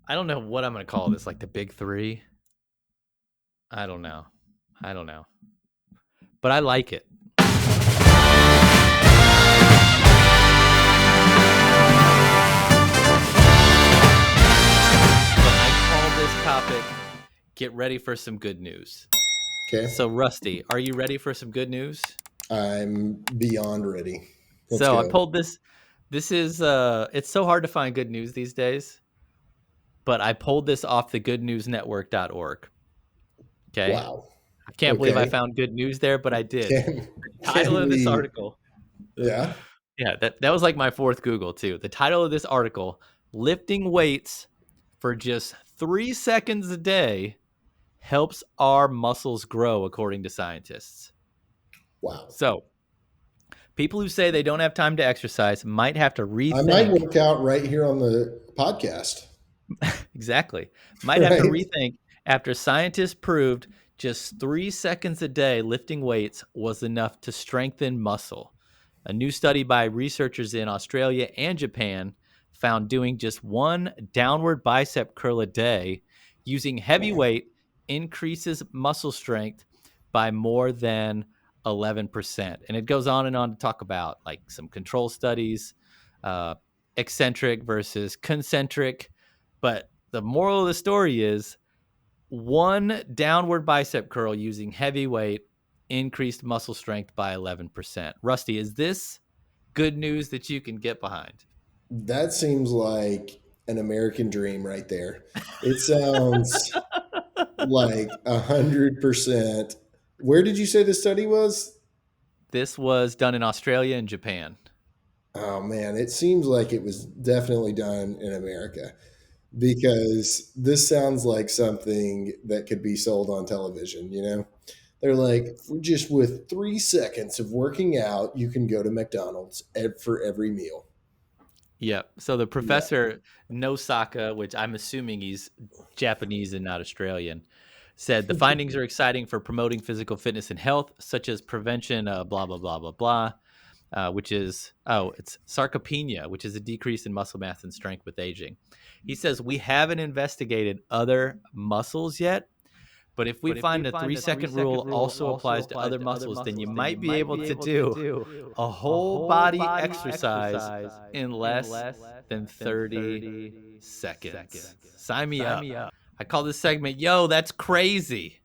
I don't know what I'm going to call this, like the big three. I don't know. But I like it. But I call this topic, get ready for some good news. Okay. So, Rusty, are you ready for some good news? I'm beyond ready. Let's So I go. pulled this. This is it's so hard to find good news these days, but I pulled this off the goodnewsnetwork.org. Okay. Wow. I can't believe I Okay. found good news there, but I did. Can The title can of this we? article. Yeah. Yeah, that was like my fourth Google too. The title of this article, lifting weights for just 3 seconds a day helps our muscles grow according to scientists. Wow. So, people who say they don't have time to exercise might have to I might rethink. work out right here on the podcast. Exactly. Might have to Right. rethink after scientists proved just 3 seconds a day lifting weights was enough to strengthen muscle. A new study by researchers in Australia and Japan found doing just one downward bicep curl a day using heavy weight increases muscle strength by more than 11%. And it goes on and on to talk about like some control studies, uh, eccentric versus concentric. But the moral of the story is one downward bicep curl using heavy weight increased muscle strength by 11%. Rusty, is this good news that you can get behind? That seems like an American dream right there. It sounds like 100%. Where did you say the study was? This was done in Australia and Japan. Oh man, it seems like it was definitely done in America because this sounds like something that could be sold on television, you know? They're like, just with 3 seconds of working out, you can go to McDonald's for every meal. Yep. So the Yeah. professor Nosaka, which I'm assuming he's Japanese and not Australian, said the findings are exciting for promoting physical fitness and health, such as prevention of blah blah blah blah blah, which is it's sarcopenia, which is a decrease in muscle mass and strength with aging. He says we haven't investigated other muscles yet, but if we find the 3 second rule also applies to other muscles, then you might be able to do a whole body exercise in less than 30 seconds. Sign me up. I call this segment, Yo, That's Crazy.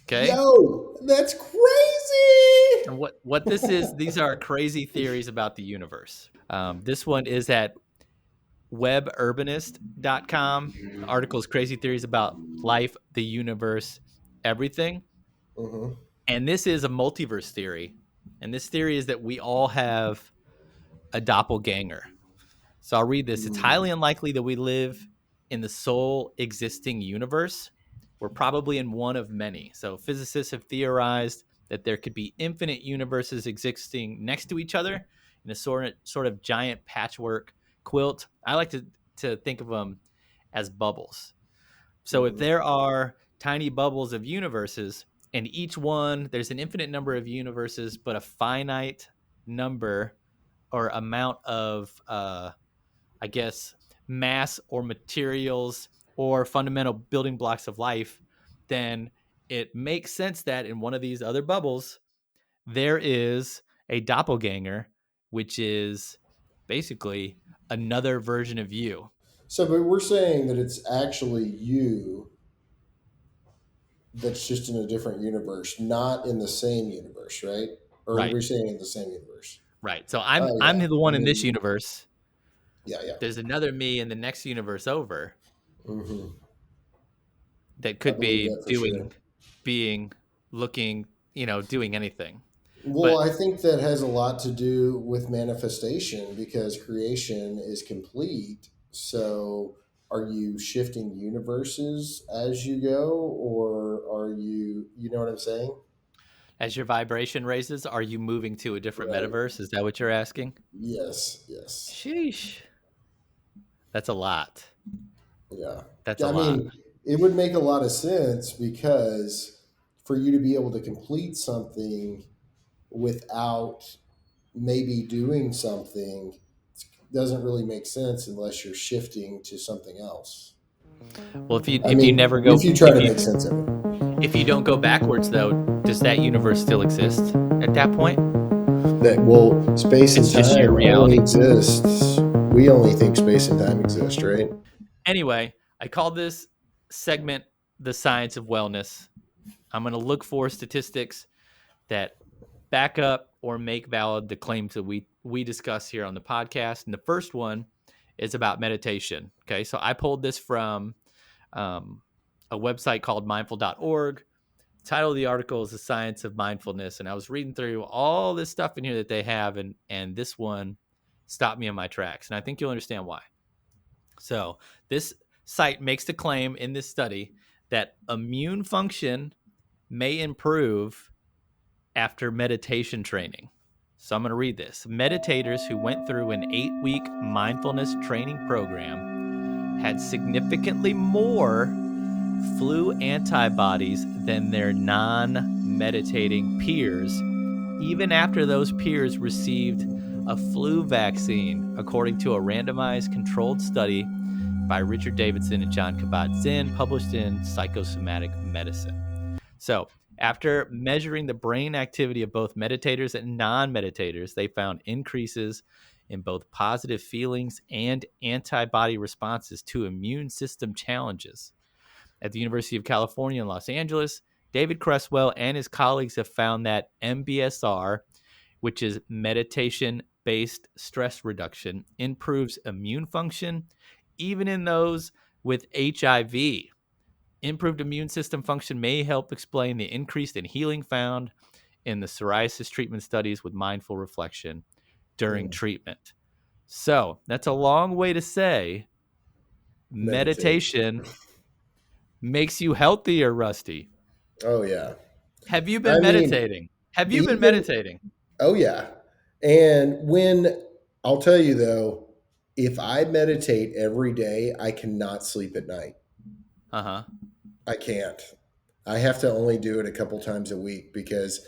Okay. Yo, that's crazy. And what this is, these are crazy theories about the universe. This one is at weburbanist.com. The article is Crazy Theories About Life, the Universe, Everything. Mm-hmm. And this is a multiverse theory. And this theory is that we all have a doppelganger. So I'll read this. It's highly unlikely that we live in the sole existing universe. We're probably in one of many. So physicists have theorized that there could be infinite universes existing next to each other in a sort of giant patchwork quilt. I like to think of them as bubbles. So if Mm-hmm. there are tiny bubbles of universes, and each one, there's an infinite number of universes, but a finite number or amount of, I guess, mass or materials or fundamental building blocks of life, then it makes sense that in one of these other bubbles, there is a doppelganger, which is basically another version of you. So, but we're saying that it's actually you that's just in a different universe, not in the same universe, right? Or are Right. we saying in the same universe? Right. So I'm Yeah. the one I in this mean, universe. yeah, yeah. There's another me in the next universe over Mm-hmm. that I could believe be that for sure. doing, being, looking, doing anything. Well, But I think that has a lot to do with manifestation because creation is complete. So, are you shifting universes as you go, or are you know what I'm saying? as your vibration raises, are you moving to a different Right. metaverse? Is that what you're asking? Yes, yes. Sheesh. That's a lot. Yeah. That's a Yeah, I lot. mean, it would make a lot of sense because for you to be able to complete something without maybe doing something, doesn't really make sense unless you're shifting to something else. Well, I if you mean, never go, if you try to make sense of it. if you don't go backwards, though, does that universe still exist at that point? That, well, space and It's just your time only reality. exists. We only think space and time exist, right? Anyway, I call this segment the science of wellness. I'm going to look for statistics that back up or make valid the claims that we discuss here on the podcast. And the first one is about meditation. Okay, so I pulled this from a website called mindful.org. The title of the article is The Science of Mindfulness. And I was reading through all this stuff in here that they have, and this one stopped me in my tracks. And I think you'll understand why. So this site makes the claim in this study that immune function may improve after meditation training. So I'm going to read this. Meditators who went through an 8-week mindfulness training program had significantly more flu antibodies than their non-meditating peers, even after those peers received a flu vaccine, according to a randomized controlled study by Richard Davidson and John Kabat-Zinn, published in Psychosomatic Medicine. So, after measuring the brain activity of both meditators and non-meditators, they found increases in both positive feelings and antibody responses to immune system challenges. At the University of California in Los Angeles, David Cresswell and his colleagues have found that MBSR, which is meditation-based stress reduction, improves immune function even in those with HIV. Improved immune system function may help explain the increase in healing found in the psoriasis treatment studies with mindful reflection during treatment. So that's a long way to say meditation makes you healthier, Rusty. Oh, yeah. Have you I been mean, meditating? Have you been even, meditating? oh, yeah. And I'll tell you though, if I meditate every day, I cannot sleep at night. Uh-huh. I can't. I have to only do it a couple times a week because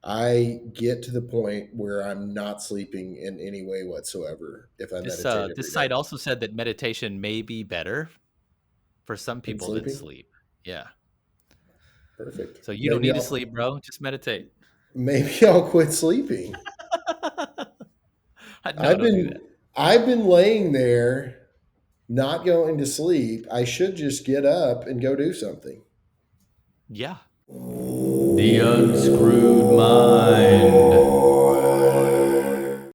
I get to the point where I'm not sleeping in any way whatsoever if I meditate every This day. site also said that meditation may be better for some Been people than sleeping? sleep. Yeah. Perfect. So you don't need to sleep, bro. Just meditate. Maybe I'll quit sleeping. No, don't do that. I've been laying there not going to sleep. I should just get up and go do something. Yeah. The Unscrewed Mind.